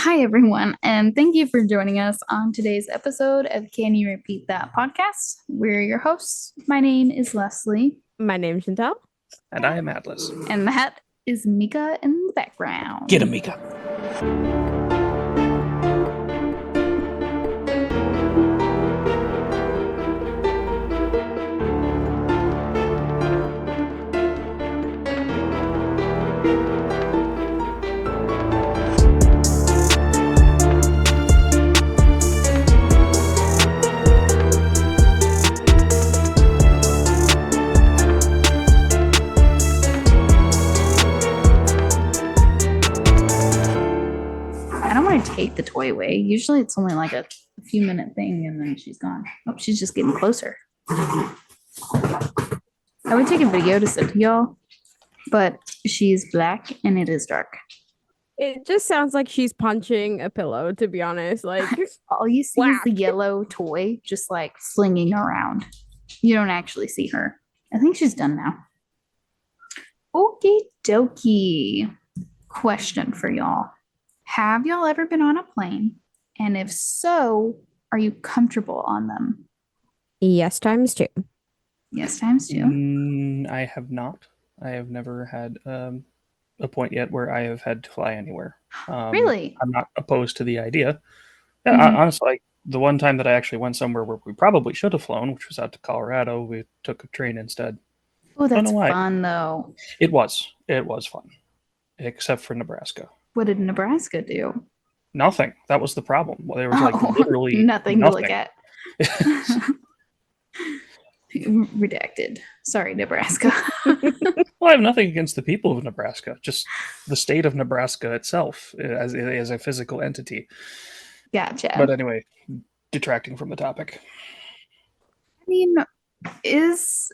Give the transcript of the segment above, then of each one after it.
Hi, everyone, and thank you for joining us on today's episode of Can You Repeat That podcast? We're your hosts. My name is Leslie, My name's Chantelle. And I am Atlas. and that is Mika in the background. Get him, Mika. I don't want to take the toy away. Usually it's only like a few minute thing and then she's gone. Oh, she's just getting closer. I would take a video to send to y'all, but she's black and it is dark. It just sounds like she's punching a pillow, to be honest. Like, All you see is the Whack. yellow toy just like flinging around. You don't actually see her. I think she's done now. Okie dokie. Question for y'all. Have y'all ever been on a plane? And if so, are you comfortable on them? yes, times two. Yes, times two. I have not. I have never had a point yet where I have had to fly anywhere. Really? I'm not opposed to the idea. Yeah, Mhm. honestly, the one time that I actually went somewhere where we probably should have flown, which was out to Colorado, we took a train instead. Oh, Don't that's know why. fun though. It was fun, except for Nebraska. What did Nebraska do? Nothing. That was the problem. Well, there was like Oh, literally nothing to look at. Redacted. Sorry, Nebraska. Well, I have nothing against the people of Nebraska, just the state of Nebraska itself as a physical entity. Gotcha. But anyway, detracting from the topic. I mean, is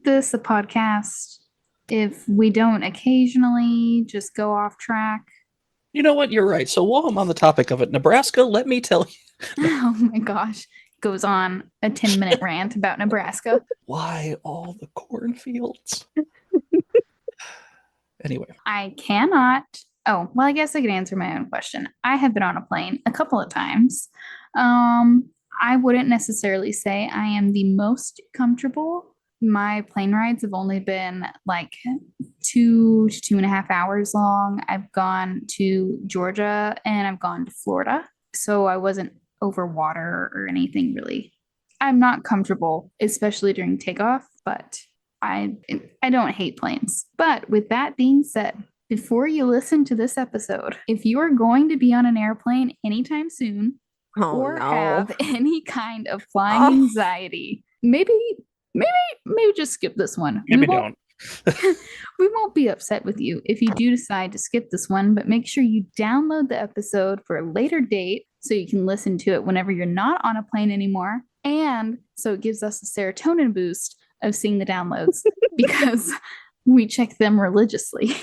this a podcast if we don't occasionally just go off track? You know what? You're right. So while I'm on the topic of it, Nebraska, let me tell you Oh my gosh. Goes on a 10-minute rant about Nebraska. why all the cornfields. Anyway, I cannot. Oh, well, I guess I could answer my own question. I have been on a plane a couple of times. I wouldn't necessarily say I am the most comfortable. My plane rides have only been like 2 to 2.5 hours long. I've gone to Georgia and I've gone to Florida. So I wasn't over water or anything really. I'm not comfortable, especially during takeoff, but I don't hate planes. But with that being said, before you listen to this episode, if you are going to be on an airplane anytime soon Oh, or no. have any kind of flying Oh. anxiety, maybe just skip this one. maybe don't. We won't be upset with you if you do decide to skip this one, but make sure you download the episode for a later date so you can listen to it whenever you're not on a plane anymore. And so it gives us a serotonin boost of seeing the downloads because we check them religiously.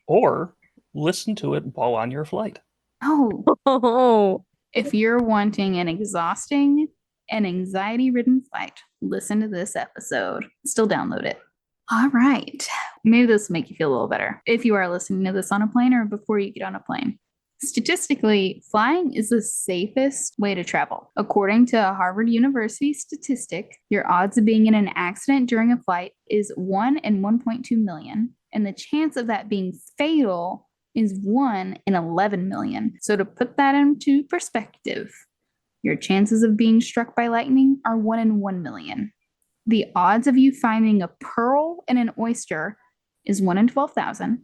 Or listen to it while on your flight. Oh, Oh, if you're wanting an exhausting and anxiety-ridden flight, listen to this episode. Still download it. All right. Maybe this will make you feel a little better if you are listening to this on a plane or before you get on a plane. Statistically, flying is the safest way to travel. According to a Harvard University statistic, your odds of being in an accident during a flight is 1 in 1.2 million, and the chance of that being fatal is 1 in 11 million. So to put that into perspective, your chances of being struck by lightning are 1 in 1 million. The odds of you finding a pearl in an oyster is 1 in 12,000,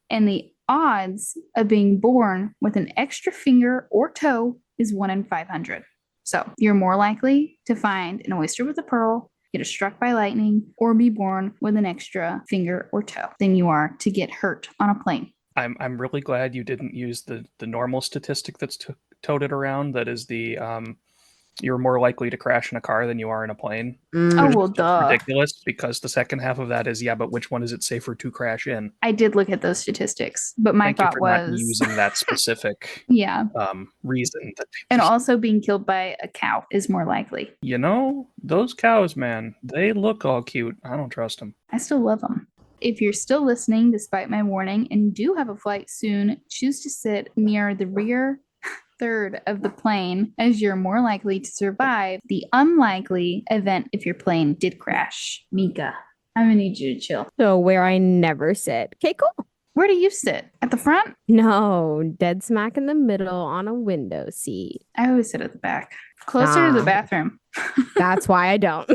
and the odds of being born with an extra finger or toe is 1 in 500. So you're more likely to find an oyster with a pearl, get struck by lightning, or be born with an extra finger or toe than you are to get hurt on a plane. I'm really glad you didn't use the normal statistic that's toted around. That is the you're more likely to crash in a car than you are in a plane. Oh, Which well, is just duh. ridiculous because the second half of that is, yeah, but which one is it safer to crash in? I did look at those statistics, but my Thank you thought for not was, using that specific yeah. reason. That And also being killed by a cow is more likely. you know, those cows, man, they look all cute. I don't trust them. I still love them. If you're still listening despite my warning and do have a flight soon, choose to sit near the rear 1/3 of the plane, as you're more likely to survive the unlikely event if your plane did crash. Mika, I'm gonna need you to chill. So where I never sit. Okay, cool. Where do you sit? At the front? No, dead smack in the middle on a window seat. I always sit at the back, closer to the Nah. bathroom. That's why I don't.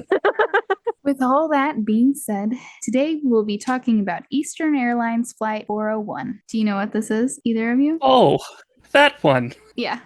With all that being said, today we'll be talking about Eastern Airlines Flight 401. Do you know what this is, either of you? Oh, that one. Yeah.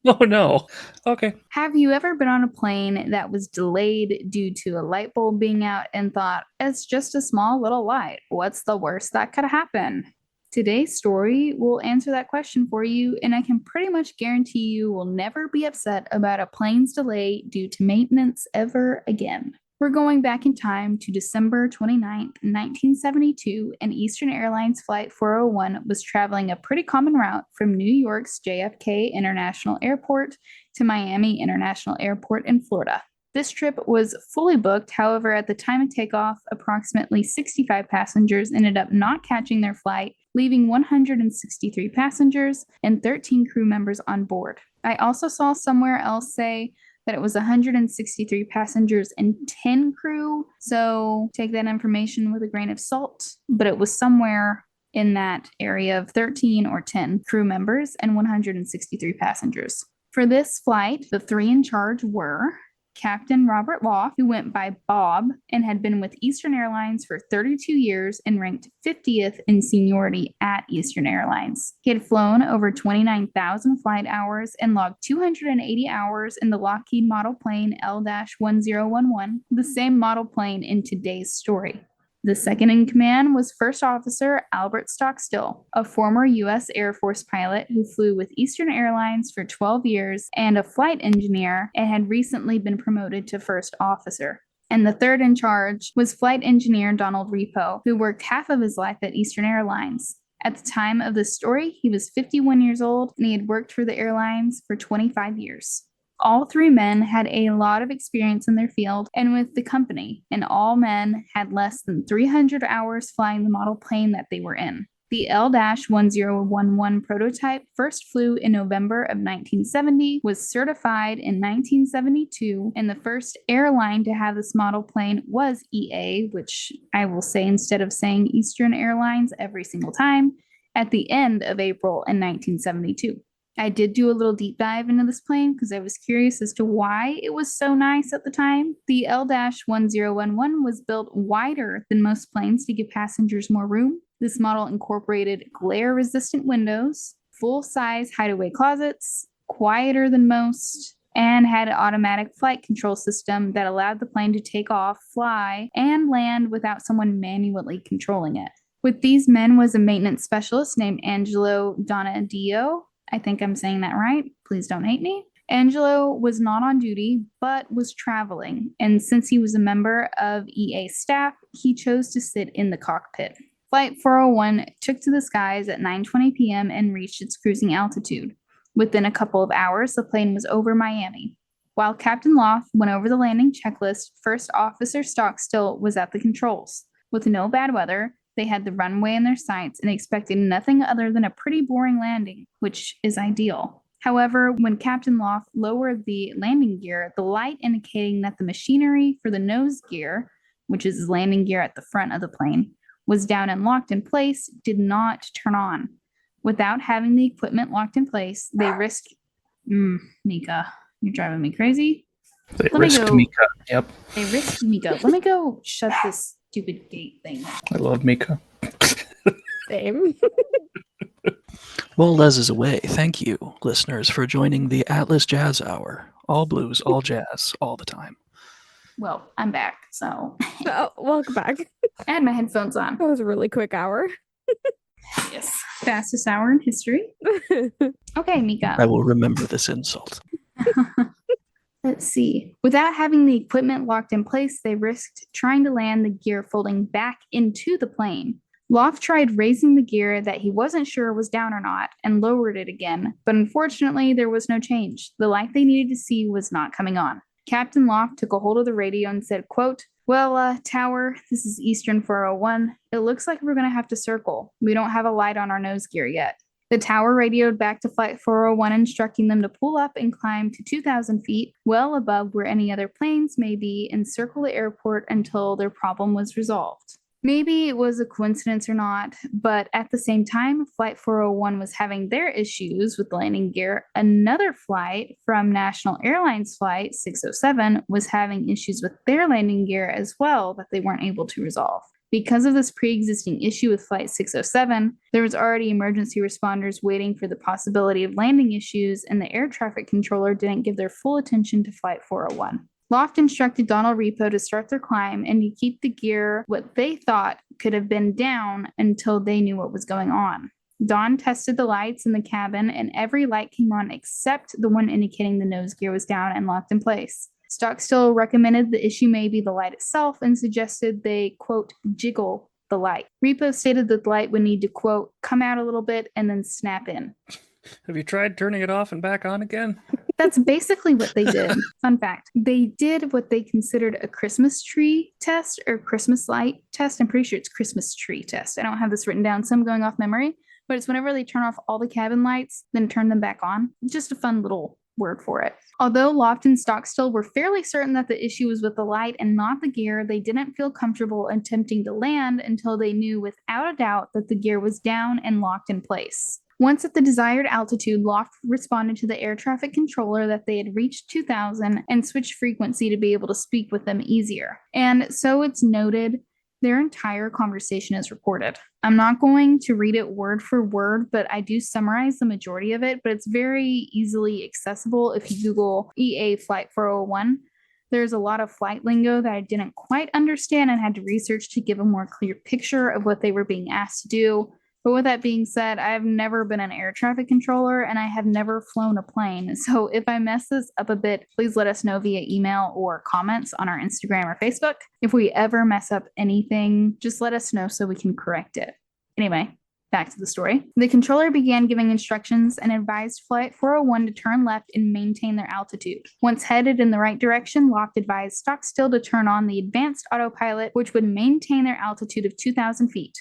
Oh no. Okay. Have you ever been on a plane that was delayed due to a light bulb being out and thought, it's just a small little light? What's the worst that could happen? Today's story will answer that question for you, and I can pretty much guarantee you will never be upset about a plane's delay due to maintenance ever again. We're going back in time to December 29th, 1972, and Eastern Airlines Flight 401 was traveling a pretty common route from New York's JFK International Airport to Miami International Airport in Florida. This trip was fully booked, however, at the time of takeoff, approximately 65 passengers ended up not catching their flight, leaving 163 passengers and 13 crew members on board. I also saw somewhere else say that it was 163 passengers and 10 crew, so take that information with a grain of salt, but it was somewhere in that area of 13 or 10 crew members and 163 passengers. For this flight, the three in charge were Captain Robert Law, who went by Bob and had been with Eastern Airlines for 32 years and ranked 50th in seniority at Eastern Airlines. He had flown over 29,000 flight hours and logged 280 hours in the Lockheed model plane L-1011, the same model plane in today's story. The second in command was First Officer Albert Stockstill, a former U.S. Air Force pilot who flew with Eastern Airlines for 12 years and a flight engineer and had recently been promoted to First Officer. And the third in charge was Flight Engineer Donald Repo, who worked half of his life at Eastern Airlines. At the time of the story, he was 51 years old and he had worked for the airlines for 25 years. All three men had a lot of experience in their field and with the company, and all men had less than 300 hours flying the model plane that they were in. The L-1011 prototype first flew in November of 1970, was certified in 1972, and the first airline to have this model plane was EA, which I will say instead of saying Eastern Airlines every single time, at the end of April in 1972. I did do a little deep dive into this plane because I was curious as to why it was so nice at the time. The L-1011 was built wider than most planes to give passengers more room. This model incorporated glare-resistant windows, full-size hideaway closets, quieter than most, and had an automatic flight control system that allowed the plane to take off, fly, and land without someone manually controlling it. With these men was a maintenance specialist named Angelo Donadio. I think I'm saying that right. Please don't hate me. Angelo was not on duty, but was traveling. And since he was a member of EA staff, he chose to sit in the cockpit. Flight 401 took to the skies at 9:20 p.m. and reached its cruising altitude. Within a couple of hours, the plane was over Miami. While Captain Loft went over the landing checklist, First Officer Stockstill was at the controls. With no bad weather, they had the runway in their sights and expected nothing other than a pretty boring landing, which is ideal. However, when Captain Loft lowered the landing gear, the light indicating that the machinery for the nose gear, which is landing gear at the front of the plane, was down and locked in place, did not turn on. Without having the equipment locked in place, they risked... Mika, you're driving me crazy. They risked Mika. Yep. They risked Mika. Let me go shut this stupid gate thing. I love Mika. Same. While Les is away, thank you, listeners, for joining the Atlas Jazz Hour. All blues, all jazz, all the time. Well, I'm back, so Oh, welcome back. I had my headphones on. That was a really quick hour. Yes. Fastest hour in history. Okay, Mika. I will remember this insult. Let's see. Without having the equipment locked in place, they risked trying to land the gear folding back into the plane. Loft tried raising the gear that he wasn't sure was down or not and lowered it again, but unfortunately there was no change. The light they needed to see was not coming on. Captain Loft took a hold of the radio and said, quote, "Well, Tower, this is Eastern 401. It looks like we're going to have to circle. We don't have a light on our nose gear yet. The tower radioed back to Flight 401, instructing them to pull up and climb to 2,000 feet, well above where any other planes may be, and circle the airport until their problem was resolved. Maybe it was a coincidence or not, but at the same time, Flight 401 was having their issues with landing gear. Another flight from National Airlines Flight 607 was having issues with their landing gear as well that they weren't able to resolve. Because of this pre-existing issue with Flight 607, there was already emergency responders waiting for the possibility of landing issues, and the air traffic controller didn't give their full attention to Flight 401. Loft instructed Donald Repo to start their climb and to keep the gear what they thought could have been down until they knew what was going on. Don tested the lights in the cabin, and every light came on except the one indicating the nose gear was down and locked in place. Stockstill recommended the issue may be the light itself and suggested they, quote, jiggle the light. Repo stated that the light would need to, quote, come out a little bit and then snap in. Have you tried turning it off and back on again? That's basically what they did. Fun fact. They did what they considered a Christmas tree test or Christmas light test. I'm pretty sure it's Christmas tree test. I don't have this written down, so I'm going off memory. But it's whenever they turn off all the cabin lights, then turn them back on. Just a fun little word for it. Although Loft and Stockstill were fairly certain that the issue was with the light and not the gear, they didn't feel comfortable attempting to land until they knew without a doubt that the gear was down and locked in place. Once at the desired altitude, Loft responded to the air traffic controller that they had reached 2,000 and switched frequency to be able to speak with them easier. And so it's noted, their entire conversation is recorded. I'm not going to read it word for word, but I do summarize the majority of it, but it's very easily accessible if you Google EA Flight 401. There's a lot of flight lingo that I didn't quite understand and had to research to give a more clear picture of what they were being asked to do. But with that being said, I've never been an air traffic controller and I have never flown a plane. So if I mess this up a bit, please let us know via email or comments on our Instagram or Facebook. If we ever mess up anything, just let us know so we can correct it. Anyway, back to the story. The controller began giving instructions and advised Flight 401 to turn left and maintain their altitude. Once headed in the right direction, Loft advised Stockstill to turn on the advanced autopilot, which would maintain their altitude of 2,000 feet.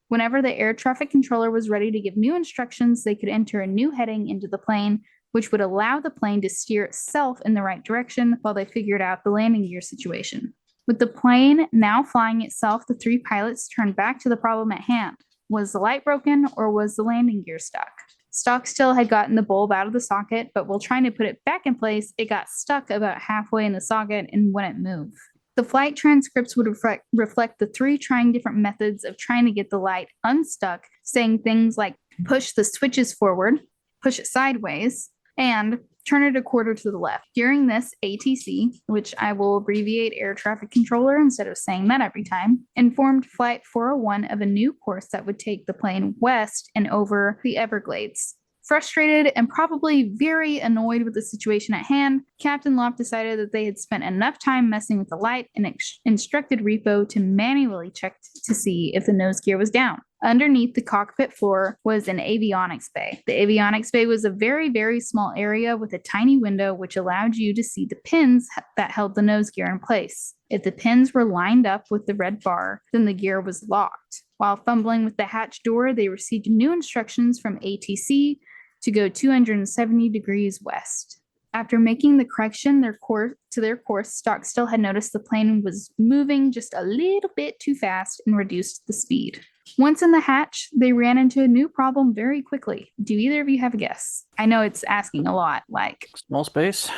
Whenever the air traffic controller was ready to give new instructions, they could enter a new heading into the plane, which would allow the plane to steer itself in the right direction while they figured out the landing gear situation. With the plane now flying itself, the three pilots turned back to the problem at hand. Was the light broken or was the landing gear stuck? Stockstill had gotten the bulb out of the socket, but while trying to put it back in place, it got stuck about halfway in the socket and wouldn't move. The flight transcripts would reflect the three trying different methods of trying to get the light unstuck, saying things like push the switches forward, push it sideways, and turn it a quarter to the left. During this, ATC, which I will abbreviate air traffic controller instead of saying that every time, informed Flight 401 of a new course that would take the plane west and over the Everglades. Frustrated and probably very annoyed with the situation at hand, Captain Loft decided that they had spent enough time messing with the light and instructed Repo to manually check to see if the nose gear was down. Underneath the cockpit floor was an avionics bay. The avionics bay was a very, very small area with a tiny window which allowed you to see the pins that held the nose gear in place. If the pins were lined up with the red bar, then the gear was locked. While fumbling with the hatch door, they received new instructions from ATC to go 270 degrees west. After making the correction to their course, Stockstill had noticed the plane was moving just a little bit too fast and reduced the speed. Once in the hatch, they ran into a new problem very quickly. Do either of you have a guess? I know it's asking a lot, like... Small space?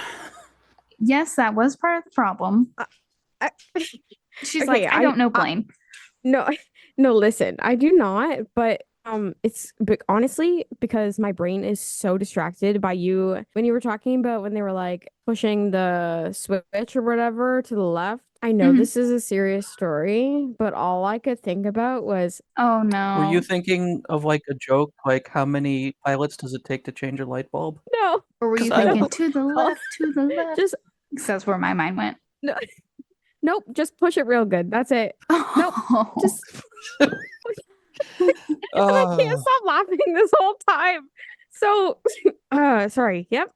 Yes, that was part of the problem. She's Okay, like, I don't know, Blaine. No, listen, I do not, but it's honestly because my brain is so distracted by you when you were talking about when they were like pushing the switch or whatever to the left. I know this is a serious story, but all I could think about was, oh no. Were you thinking of like a joke, like how many pilots does it take to change a light bulb? no. Or were you 'Cause I thinking don't to the left, to the left? Just That's where my mind went. no, nope. Just push it real good. That's it. Nope. Just. I can't stop laughing this whole time. So, sorry. Yep.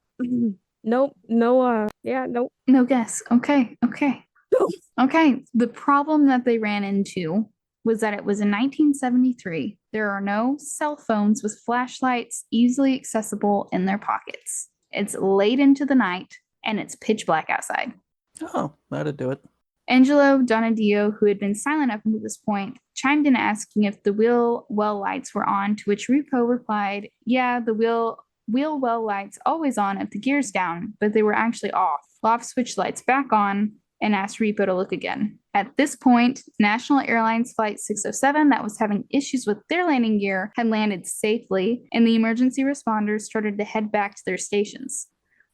Nope. No. Yeah. Nope. No guess. Okay. No. Okay. The problem that they ran into was that it was in 1973. There are no cell phones with flashlights easily accessible in their pockets. It's late into the night and it's pitch black outside. Oh, that'd do it. Angelo Donadio, who had been silent up until this point, chimed in asking if the wheel well lights were on, to which Repo replied, yeah, the wheel well lights always on if the gear's down, but they were actually off. Loft switched lights back on and asked Repo to look again. At this point, National Airlines Flight 607, that was having issues with their landing gear, had landed safely, and the emergency responders started to head back to their stations.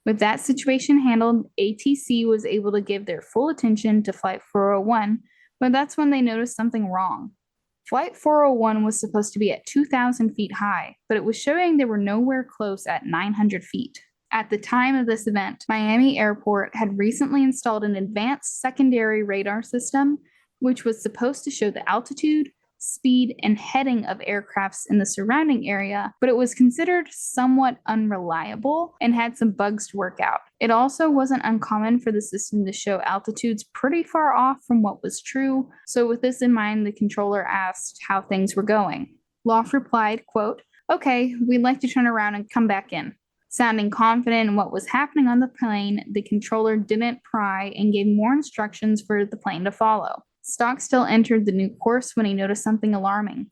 With that situation handled, ATC was able to give their full attention to Flight 401, but that's when they noticed something wrong. Flight 401 was supposed to be at 2,000 feet high, but it was showing they were nowhere close at 900 feet. At the time of this event, Miami Airport had recently installed an advanced secondary radar system, which was supposed to show the altitude, speed, and heading of aircrafts in the surrounding area, but it was considered somewhat unreliable and had some bugs to work out. It also wasn't uncommon for the system to show altitudes pretty far off from what was true, so with this in mind, the controller asked how things were going. Loft replied, quote, okay, we'd like to turn around and come back in. Sounding confident in what was happening on the plane, the controller didn't pry and gave more instructions for the plane to follow. Stockstill entered the new course when he noticed something alarming.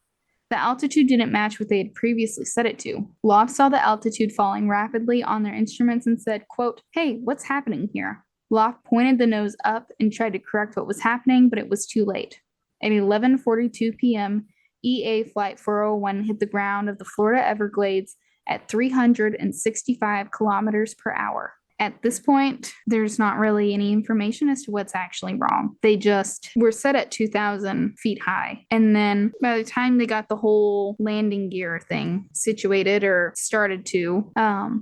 The altitude didn't match what they had previously set it to. Loft saw the altitude falling rapidly on their instruments and said, quote, hey, what's happening here? Loft pointed the nose up and tried to correct what was happening, but it was too late. At 11:42 p.m., EA Flight 401 hit the ground of the Florida Everglades at 365 kilometers per hour. At this point, there's not really any information as to what's actually wrong. They just were set at 2,000 feet high. And then by the time they got the whole landing gear thing situated or started to,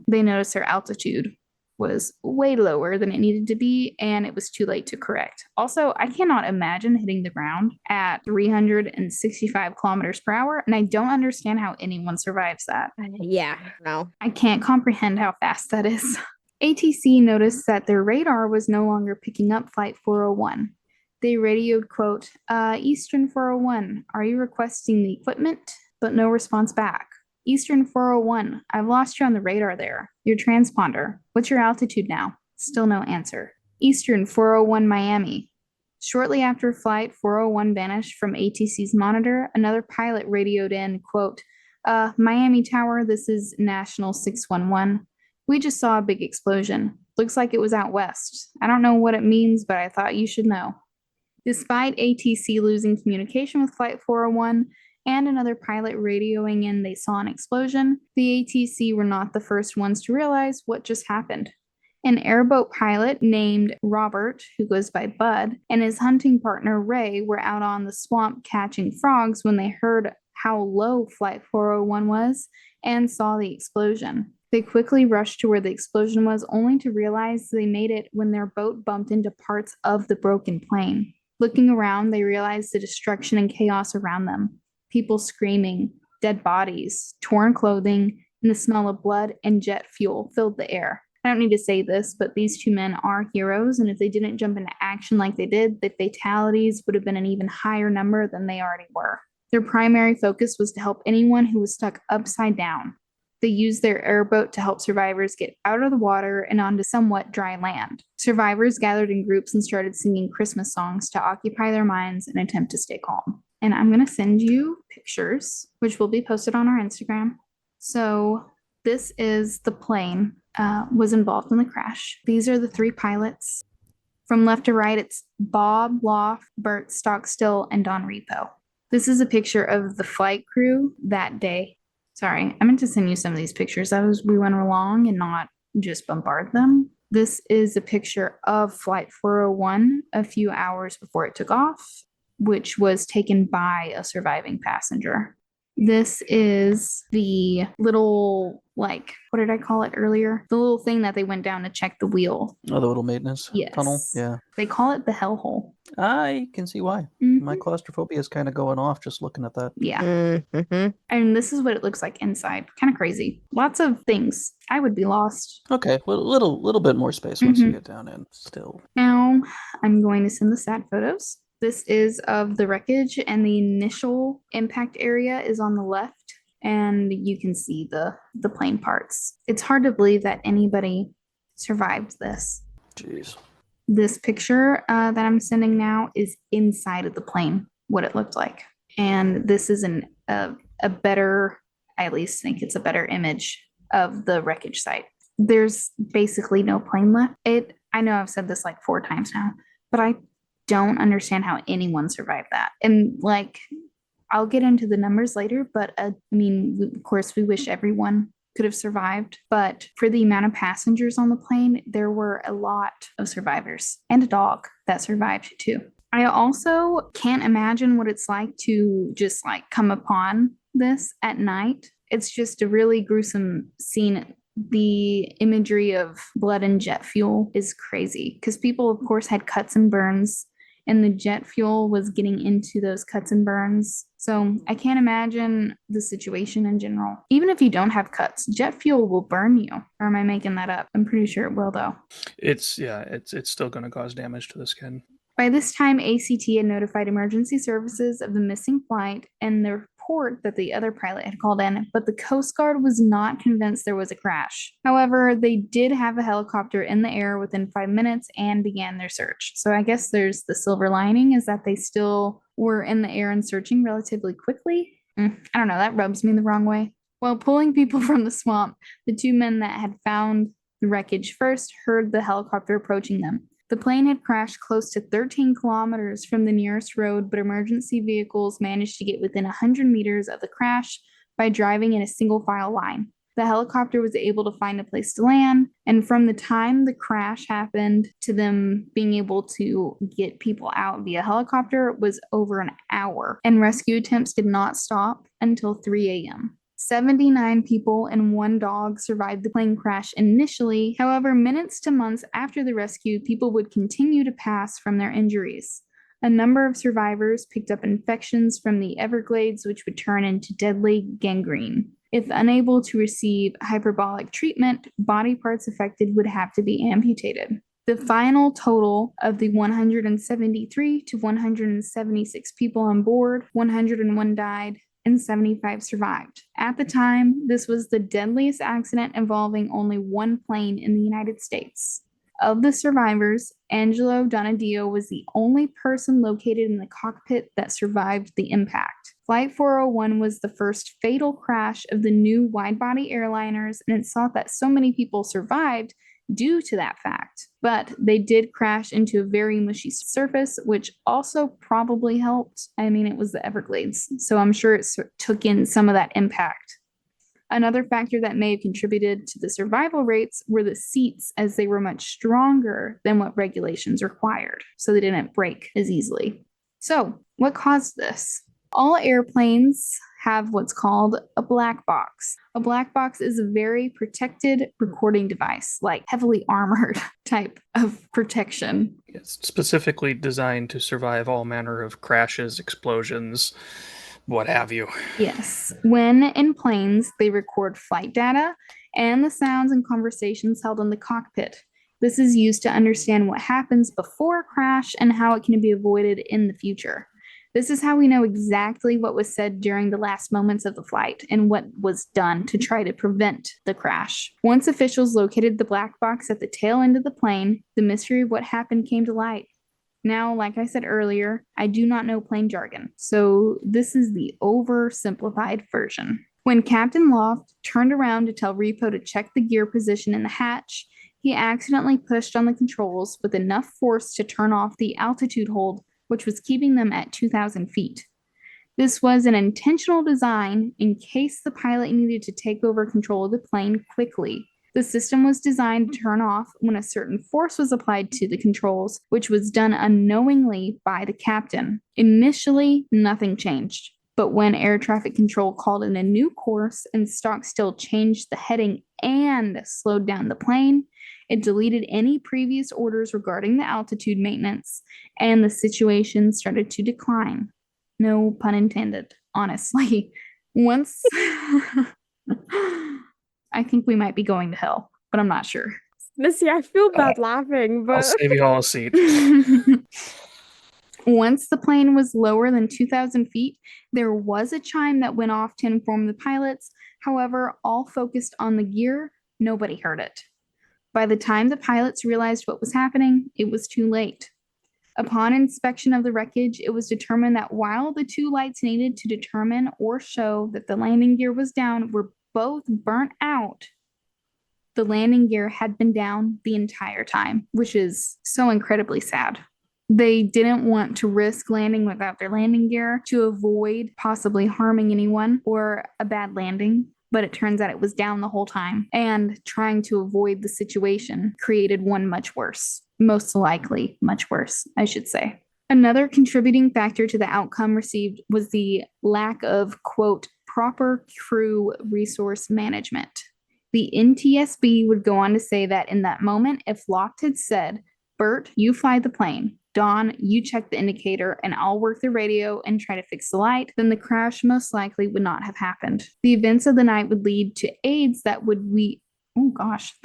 they noticed their altitude was way lower than it needed to be, and it was too late to correct. Also, I cannot imagine hitting the ground at 365 kilometers per hour, and I don't understand how anyone survives that. Yeah, no. I can't comprehend how fast that is. ATC noticed that their radar was no longer picking up Flight 401. They radioed, quote, Eastern 401, are you requesting the equipment? But no response back. Eastern 401, I've lost you on the radar there. Your transponder. What's your altitude now? Still no answer. Eastern 401 Miami. Shortly after Flight 401 vanished from ATC's monitor, another pilot radioed in, quote, Miami Tower, this is National 611. We just saw a big explosion. Looks like it was out west. I don't know what it means, but I thought you should know. Despite ATC losing communication with Flight 401 and another pilot radioing in they saw an explosion, the ATC were not the first ones to realize what just happened. An airboat pilot named Robert, who goes by Bud, and his hunting partner Ray were out on the swamp catching frogs when they heard how low Flight 401 was and saw the explosion. They quickly rushed to where the explosion was, only to realize they made it when their boat bumped into parts of the broken plane. Looking around, they realized the destruction and chaos around them. People screaming, dead bodies, torn clothing, and the smell of blood and jet fuel filled the air. I don't need to say this, but these two men are heroes, and if they didn't jump into action like they did, the fatalities would have been an even higher number than they already were. Their primary focus was to help anyone who was stuck upside down. They used their airboat to help survivors get out of the water and onto somewhat dry land. Survivors gathered in groups and started singing Christmas songs to occupy their minds and attempt to stay calm. And I'm going to send you pictures, which will be posted on our Instagram. So this is the plane was involved in the crash. These are the three pilots. From left to right, it's Bob, Loft, Bert, Stockstill, and Don Repo. This is a picture of the flight crew that day. Sorry, I meant to send you some of these pictures as we went along and not just bombard them. This is a picture of Flight 401 a few hours before it took off, which was taken by a surviving passenger. This is the little, what did I call it earlier? The little thing that they went down to check the wheel. Oh, the little maintenance tunnel? Yeah. They call it the hellhole. I can see why. Mm-hmm. My claustrophobia is kind of going off just looking at that. Yeah. Mm-hmm. And this is what it looks like inside. Kind of crazy. Lots of things. I would be lost. Okay, well, little bit more space once you get down in still. Now, I'm going to send the sad photos. This is of the wreckage, and the initial impact area is on the left, and you can see the plane parts. It's hard to believe that anybody survived this. Jeez. This picture that I'm sending now is inside of the plane, what it looked like. And this is a better, I at least think it's a better image of the wreckage site. There's basically no plane left. I know I've said this like 4 times now, but I don't understand how anyone survived that. And like, I'll get into the numbers later, but I mean, of course, we wish everyone could have survived, but for the amount of passengers on the plane, there were a lot of survivors and a dog that survived too. I also can't imagine what it's like to just like come upon this at night. It's just a really gruesome scene. The imagery of blood and jet fuel is crazy because people, of course, had cuts and burns, and the jet fuel was getting into those cuts and burns. So I can't imagine the situation in general. Even if you don't have cuts, jet fuel will burn you. Or am I making that up? I'm pretty sure it will, though. It's still going to cause damage to the skin. By this time, ACT had notified emergency services of the missing flight and the report that the other pilot had called in, but the Coast Guard was not convinced there was a crash. However, they did have a helicopter in the air within 5 minutes and began their search. So I guess there's the silver lining is that they still were in the air and searching relatively quickly. I don't know, that rubs me the wrong way. While pulling people from the swamp, the 2 men that had found the wreckage first heard the helicopter approaching them. The plane had crashed close to 13 kilometers from the nearest road, but emergency vehicles managed to get within 100 meters of the crash by driving in a single file line. The helicopter was able to find a place to land, and from the time the crash happened to them being able to get people out via helicopter was over an hour, and rescue attempts did not stop until 3 a.m. 79 people and 1 dog survived the plane crash initially. However, minutes to months after the rescue, people would continue to pass from their injuries. A number of survivors picked up infections from the Everglades, which would turn into deadly gangrene. If unable to receive hyperbolic treatment, body parts affected would have to be amputated. The final total of the 173 to 176 people on board, 101 died, and 75 survived. At the time, this was the deadliest accident involving only 1 plane in the United States. Of the survivors, Angelo Donadio was the only person located in the cockpit that survived the impact. Flight 401 was the first fatal crash of the new wide-body airliners, and it's thought that so many people survived due to that fact. But they did crash into a very mushy surface, which also probably helped. I mean, it was the Everglades, so I'm sure it took in some of that impact. Another factor that may have contributed to the survival rates were the seats, as they were much stronger than what regulations required, so they didn't break as easily. So, what caused this? All airplanes have what's called a black box. A black box is a very protected recording device, like heavily armored type of protection. It's specifically designed to survive all manner of crashes, explosions, what have you. Yes. When in planes, they record flight data and the sounds and conversations held in the cockpit. This is used to understand what happens before a crash and how it can be avoided in the future. This is how we know exactly what was said during the last moments of the flight and what was done to try to prevent the crash. Once officials located the black box at the tail end of the plane, the mystery of what happened came to light. Now, like I said earlier, I do not know plane jargon, so this is the oversimplified version. When Captain Loft turned around to tell Repo to check the gear position in the hatch, he accidentally pushed on the controls with enough force to turn off the altitude hold, which was keeping them at 2,000 feet. This was an intentional design in case the pilot needed to take over control of the plane quickly. The system was designed to turn off when a certain force was applied to the controls, which was done unknowingly by the captain. Initially, nothing changed, but when air traffic control called in a new course and Stockstill changed the heading and slowed down the plane, it deleted any previous orders regarding the altitude maintenance, and the situation started to decline. No pun intended, honestly. Once... I think we might be going to hell, but I'm not sure. Missy, I feel bad laughing, I'll but save you all a seat. Once the plane was lower than 2,000 feet, there was a chime that went off to inform the pilots. However, all focused on the gear, nobody heard it. By the time the pilots realized what was happening, it was too late. Upon inspection of the wreckage, it was determined that while the two lights needed to determine or show that the landing gear was down were both burnt out, the landing gear had been down the entire time, which is so incredibly sad. They didn't want to risk landing without their landing gear to avoid possibly harming anyone or a bad landing. But it turns out it was down the whole time, and trying to avoid the situation created one much worse. Most likely, much worse, I should say. Another contributing factor to the outcome received was the lack of, quote, proper crew resource management. The NTSB would go on to say that in that moment, if Loft had said, Bert, you fly the plane, Dawn, you check the indicator, and I'll work the radio and try to fix the light, then the crash most likely would not have happened. The events of the night would lead to aids that would the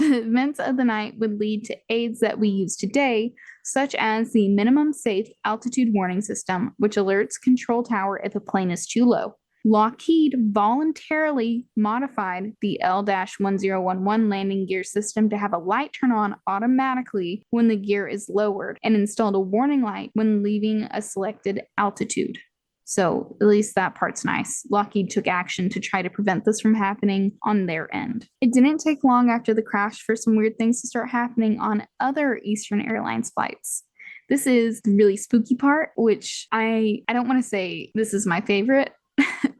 events of the night would lead to aids that we use today, such as the minimum safe altitude warning system, which alerts control tower if a plane is too low. Lockheed voluntarily modified the L-1011 landing gear system to have a light turn on automatically when the gear is lowered and installed a warning light when leaving a selected altitude. So at least that part's nice. Lockheed took action to try to prevent this from happening on their end. It didn't take long after the crash for some weird things to start happening on other Eastern Airlines flights. This is the really spooky part, which I don't want to say this is my favorite,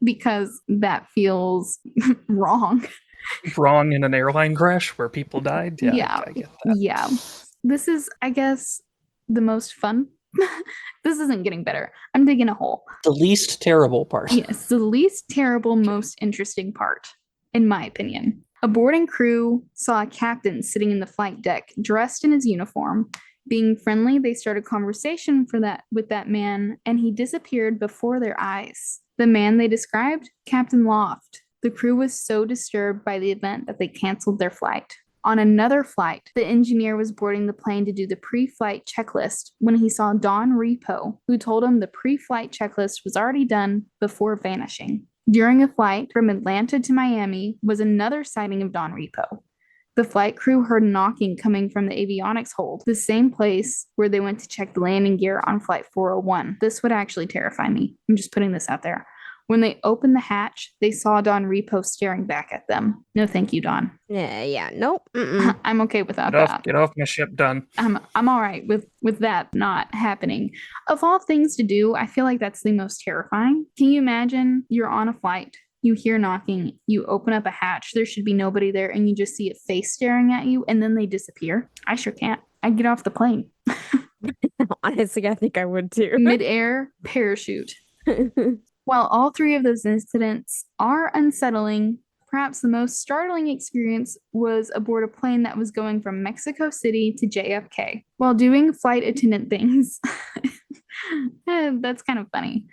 because that feels wrong. Wrong in an airline crash where people died? Yeah, I get that. Yeah. This is, I guess, the most fun. This isn't getting better. I'm digging a hole. The least terrible part. Yes, the least terrible, most interesting part, in my opinion. A boarding crew saw a captain sitting in the flight deck, dressed in his uniform. Being friendly, they started conversation with that man, and he disappeared before their eyes. The man they described, Captain Loft. The crew was so disturbed by the event that they canceled their flight. On another flight, the engineer was boarding the plane to do the pre-flight checklist when he saw Don Repo, who told him the pre-flight checklist was already done before vanishing. During a flight from Atlanta to Miami was another sighting of Don Repo. The flight crew heard knocking coming from the avionics hold, the same place where they went to check the landing gear on Flight 401. This would actually terrify me. I'm just putting this out there. When they opened the hatch, they saw Don Repo staring back at them. No, thank you, Don. Yeah, nope. I'm okay without that. Get off my ship, Don. I'm all right with that not happening. Of all things to do, I feel like that's the most terrifying. Can you imagine you're on a flight, you hear knocking, you open up a hatch, there should be nobody there, and you just see a face staring at you, and then they disappear? I sure can't. I'd get off the plane. Honestly, I think I would too. Mid-air, parachute. While all three of those incidents are unsettling, perhaps the most startling experience was aboard a plane that was going from Mexico City to JFK. While doing flight attendant things, that's kind of funny.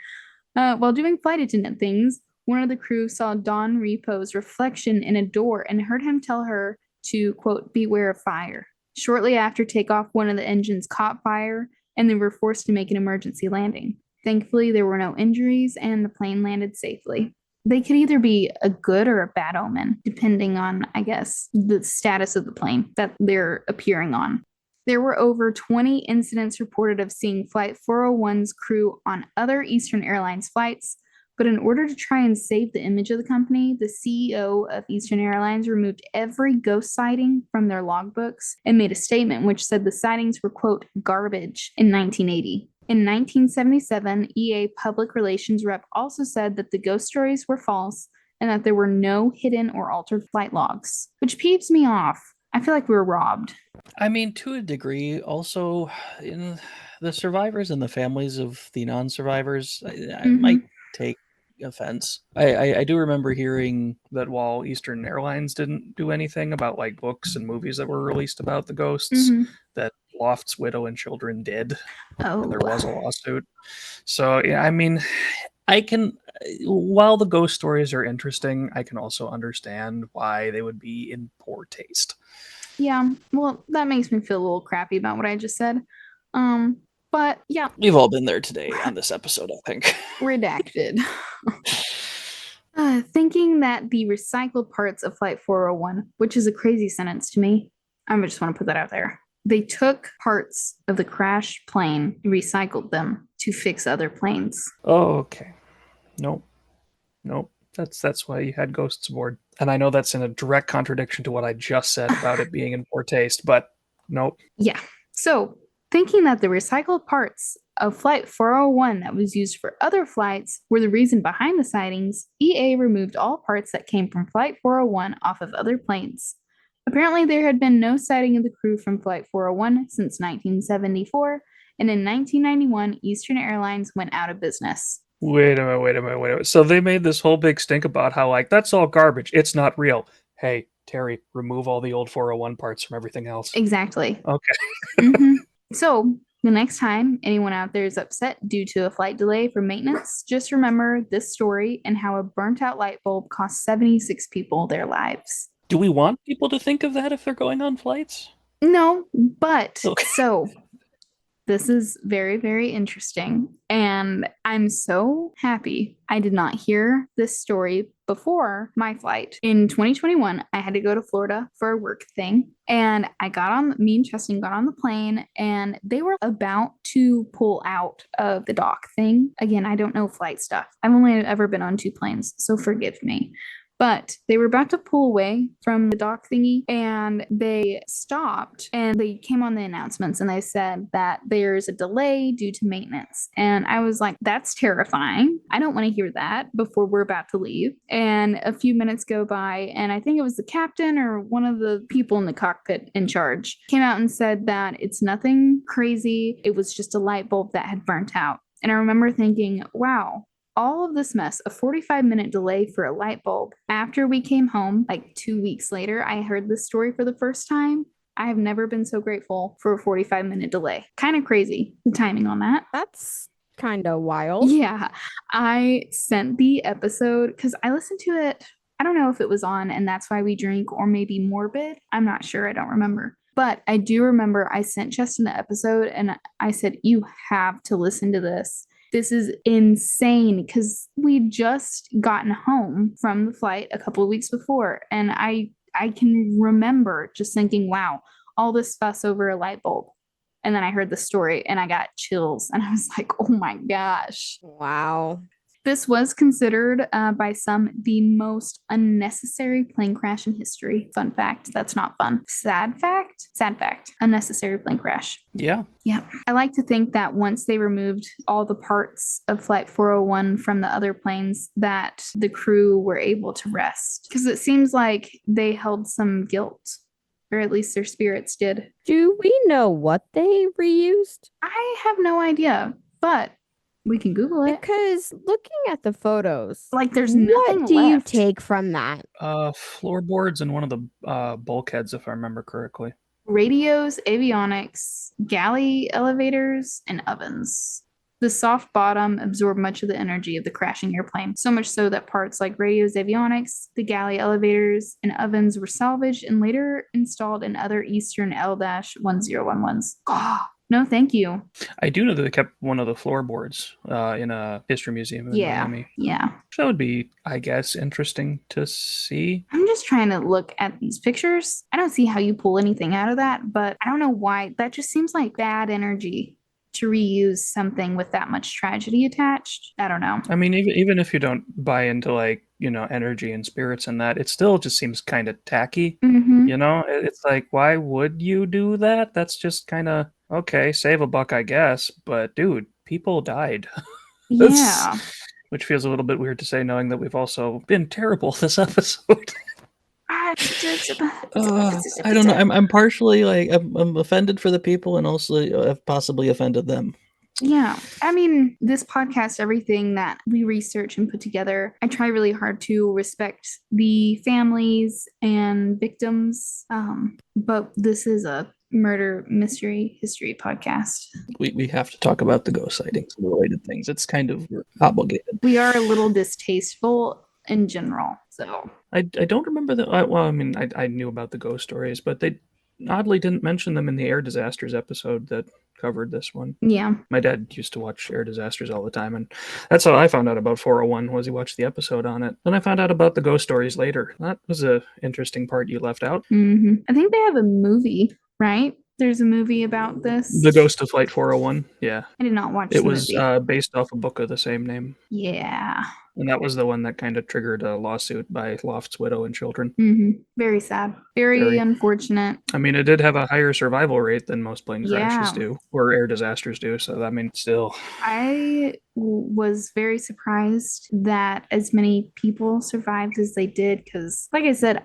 While doing flight attendant things, one of the crew saw Don Repo's reflection in a door and heard him tell her to, quote, beware of fire. Shortly after takeoff, one of the engines caught fire and they were forced to make an emergency landing. Thankfully, there were no injuries and the plane landed safely. They could either be a good or a bad omen, depending on, I guess, the status of the plane that they're appearing on. There were over 20 incidents reported of seeing Flight 401's crew on other Eastern Airlines flights, but in order to try and save the image of the company, the CEO of Eastern Airlines removed every ghost sighting from their logbooks and made a statement which said the sightings were, quote, garbage in 1980. In 1977, EA public relations rep also said that the ghost stories were false and that there were no hidden or altered flight logs, which peeves me off. I feel like we were robbed. I mean, to a degree, also, in the survivors and the families of the non-survivors, I might take offense. I do remember hearing that while Eastern Airlines didn't do anything about like books and movies that were released about the ghosts, that Loft's widow and children did. Oh, there was a lawsuit. So yeah, I mean, I can, while the ghost stories are interesting, I can also understand why they would be in poor taste. Yeah, well, that makes me feel a little crappy about what I just said. But yeah, We've all been there today on this episode, I think. redacted. Thinking that the recycled parts of Flight 401, which is a crazy sentence to me, I just want to put that out there. They took parts of the crashed plane and recycled them to fix other planes. Oh, okay. Nope. That's why you had ghosts aboard. And I know that's in a direct contradiction to what I just said about it being in poor taste, but nope. Yeah. So, thinking that the recycled parts of Flight 401 that was used for other flights were the reason behind the sightings, EA removed all parts that came from Flight 401 off of other planes. Apparently, there had been no sighting of the crew from Flight 401 since 1974, and in 1991, Eastern Airlines went out of business. Wait a minute. So they made this whole big stink about how, like, that's all garbage. It's not real. Hey, Terry, remove all the old 401 parts from everything else. Exactly. Okay. So, the next time anyone out there is upset due to a flight delay for maintenance, just remember this story and how a burnt out light bulb cost 76 people their lives. Do we want people to think of that if they're going on flights? No, but Okay. so this is very, very interesting. And I'm so happy I did not hear this story before my flight. In 2021, I had to go to Florida for a work thing. And me and Cheston got on the plane and they were about to pull out of the dock thing. Again, I don't know flight stuff. I've only ever been on 2 planes, so forgive me. But they were about to pull away from the dock thingy and they stopped and they came on the announcements and they said that there's a delay due to maintenance. And I was like, that's terrifying. I don't want to hear that before we're about to leave. And a few minutes go by and I think it was the captain or one of the people in the cockpit in charge came out and said that it's nothing crazy. It was just a light bulb that had burnt out. And I remember thinking, wow, all of this mess, a 45-minute delay for a light bulb. After we came home, like 2 weeks later, I heard this story for the first time. I have never been so grateful for a 45-minute delay. Kind of crazy, the timing on that. That's kind of wild. Yeah, I sent the episode because I listened to it. I don't know if it was on And That's Why We Drink or maybe Morbid. I'm not sure. I don't remember. But I do remember I sent Justin the episode and I said, you have to listen to this. This is insane because we'd just gotten home from the flight a couple of weeks before. And I can remember just thinking, wow, all this fuss over a light bulb. And then I heard the story and I got chills and I was like, oh my gosh. Wow. This was considered by some the most unnecessary plane crash in history. Fun fact, that's not fun. Sad fact, unnecessary plane crash. Yeah. Yeah. I like to think that once they removed all the parts of Flight 401 from the other planes, that the crew were able to rest. Because it seems like they held some guilt, or at least their spirits did. Do we know what they reused? I have no idea, but we can Google it. Because looking at the photos, Like there's nothing what do you left. take from that? Floorboards and one of the bulkheads, if I remember correctly. Radios, avionics, galley elevators, and ovens. The soft bottom absorbed much of the energy of the crashing airplane, so much so that parts like radios, avionics, the galley elevators, and ovens were salvaged and later installed in other Eastern L-1011s. Oh, no, thank you. I do know that they kept one of the floorboards in a history museum in Miami. Yeah. That would be, I guess, interesting to see. I'm just trying to look at these pictures. I don't see how you pull anything out of that, but I don't know why. That just seems like bad energy to reuse something with that much tragedy attached. I don't know. I mean, even if you don't buy into, like, you know, energy and spirits and that, it still just seems kind of tacky. Mm-hmm. You know, it's like, why would you do that? That's just kind of, okay, save a buck, I guess. But dude, people died. Yeah. Which feels a little bit weird to say, knowing that we've also been terrible this episode. I don't know. I'm partially like I'm offended for the people and also have possibly offended them. Yeah. I mean, this podcast, everything that we research and put together, I try really hard to respect the families and victims. But this is a murder mystery history podcast. We have to talk about the ghost sightings and related things. It's kind of obligated. We are a little distasteful in general. So I don't remember that. Well, I mean, I knew about the ghost stories, but they oddly didn't mention them in the air disasters episode that covered this one. Yeah. My dad used to watch air disasters all the time, and that's how I found out about 401 was he watched the episode on it. Then I found out about the ghost stories later. That was a interesting part you left out. I think they have a movie, right? There's a movie about this. The Ghost of Flight 401. Yeah. I did not watch It the was movie. based off a book of the same name. Yeah. And that was the one that kind of triggered a lawsuit by Loft's widow and children. Very sad. Very unfortunate. I mean, it did have a higher survival rate than most plane crashes Yeah. do, or air disasters do. So, I mean, still. I was very surprised that as many people survived as they did because, like I said,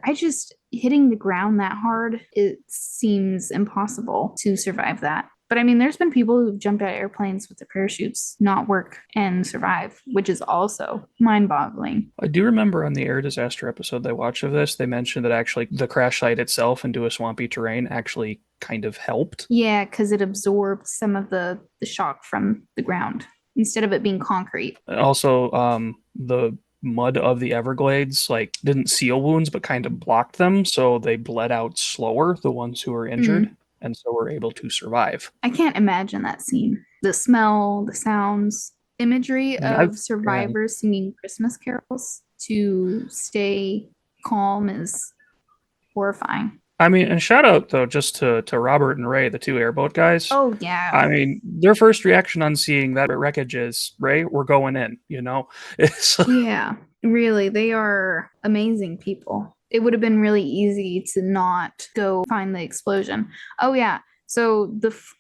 hitting the ground that hard, it seems impossible to survive that. But I mean, there's been people who've jumped out of airplanes with their parachutes not work and survive, which is also mind-boggling. I do remember on the air disaster episode I watched of this, they mentioned that actually the crash site itself into a swampy terrain actually kind of helped. Yeah, because it absorbed some of the shock from the ground instead of it being concrete. Also, the mud of the Everglades didn't seal wounds but kind of blocked them, so they bled out slower, the ones who were injured, and so were able to survive. I can't imagine that scene. The smell, the sounds, imagery of survivors singing Christmas carols to stay calm is horrifying. I mean, and shout out though just to Robert and Ray, the two airboat guys. Oh yeah. I mean, their first reaction on seeing that wreckage is, Ray, we're going in, you know? Yeah, really, they are amazing people. It would have been really easy to not go find the explosion. Oh yeah, so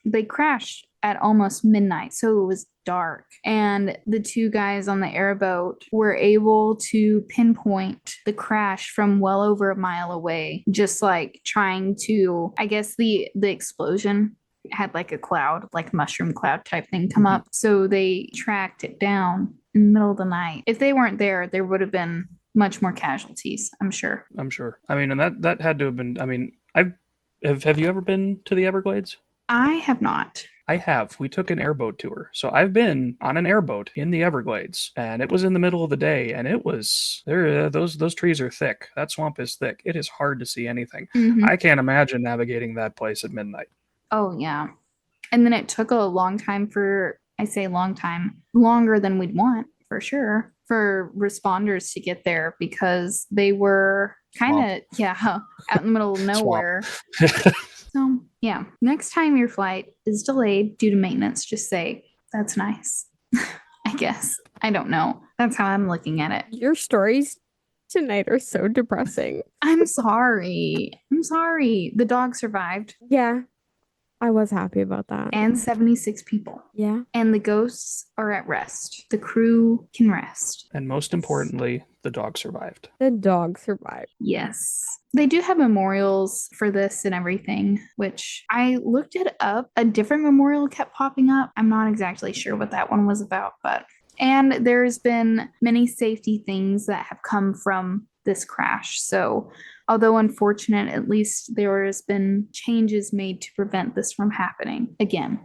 they crashed at almost midnight, so it was dark, and the two guys on the airboat were able to pinpoint the crash from well over a mile away, just like trying to, I guess the explosion had like a cloud, like mushroom cloud type thing come up, so they tracked it down in the middle of the night. If they weren't there would have been much more casualties, I'm sure. I mean, and that had to have been, I mean, have you ever been to the Everglades? I have not. I have. We took an airboat tour. So I've been on an airboat in the Everglades, and it was in the middle of the day, and it was there. Those trees are thick. That swamp is thick. It is hard to see anything. I can't imagine navigating that place at midnight. Oh yeah. And then it took a long time I say long time, longer than we'd want for sure, for responders to get there because they were kind of out in the middle of nowhere. So yeah, next time your flight is delayed due to maintenance, just say, that's nice. I guess. I don't know. That's how I'm looking at it. Your stories tonight are so depressing. I'm sorry. The dog survived. Yeah, I was happy about that. And 76 people. Yeah. And the ghosts are at rest. The crew can rest. And most importantly, the dog survived. The dog survived. Yes. They do have memorials for this and everything, which I looked it up. A different memorial kept popping up. I'm not exactly sure what that one was about, and there's been many safety things that have come from this crash. So although unfortunate, at least there has been changes made to prevent this from happening again.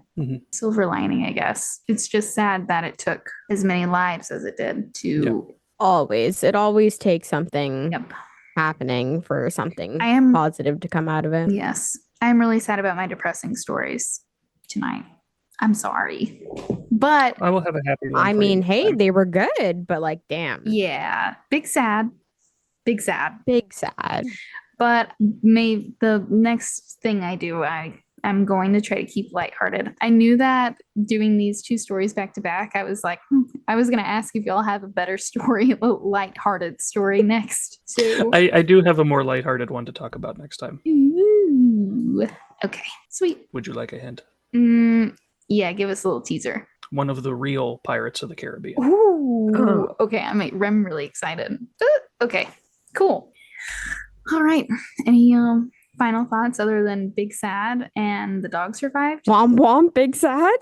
Silver lining, I guess. It's just sad that it took as many lives as it did to... It always takes something happening for something positive to come out of it. Yes. I'm really sad about my depressing stories tonight. I'm sorry. But I will have a happy one. I mean, hey, they were good, but damn. Yeah. Big sad. Big sad. But the next thing I do, I'm going to try to keep lighthearted. I knew that doing these two stories back to back, I was like, I was going to ask if y'all have a better story, a lighthearted story next. So I do have a more lighthearted one to talk about next time. Ooh. Okay, sweet. Would you like a hint? Yeah, give us a little teaser. One of the real Pirates of the Caribbean. Ooh. Okay, I'm really excited. Okay, cool. All right. Any final thoughts other than big sad and the dog survived? Womp womp, big sad.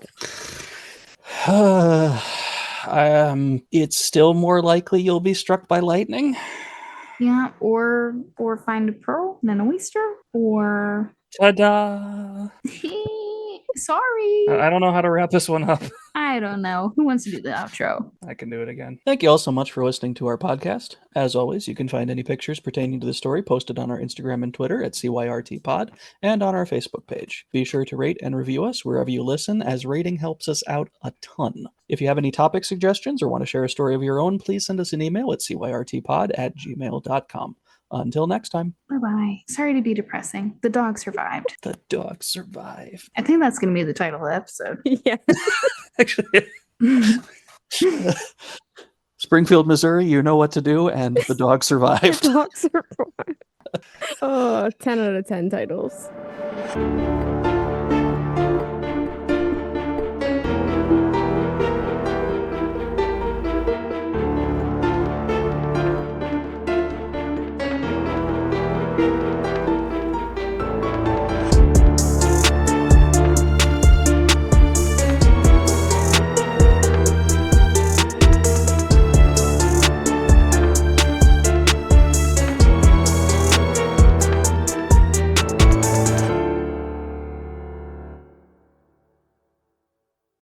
It's still more likely you'll be struck by lightning. Yeah, or find a pearl and an oyster, or Ta-da! sorry. I don't know how to wrap this one up. I I don't know. Who wants to do the outro? I can do it again. Thank you all so much for listening to our podcast. As always, you can find any pictures pertaining to the story posted on our Instagram and Twitter at CYRTPod and on our Facebook page. Be sure to rate and review us wherever you listen, as rating helps us out a ton. If you have any topic suggestions or want to share a story of your own, please send us an email at cyrtpod@gmail.com. Until next time. Bye-bye. Sorry to be depressing. The dog survived. The dog survived. I think that's going to be the title of the episode. Yeah. Actually, Springfield, Missouri, you know what to do, and the dog survived. Dogs are born. Oh, 10 out of 10 titles.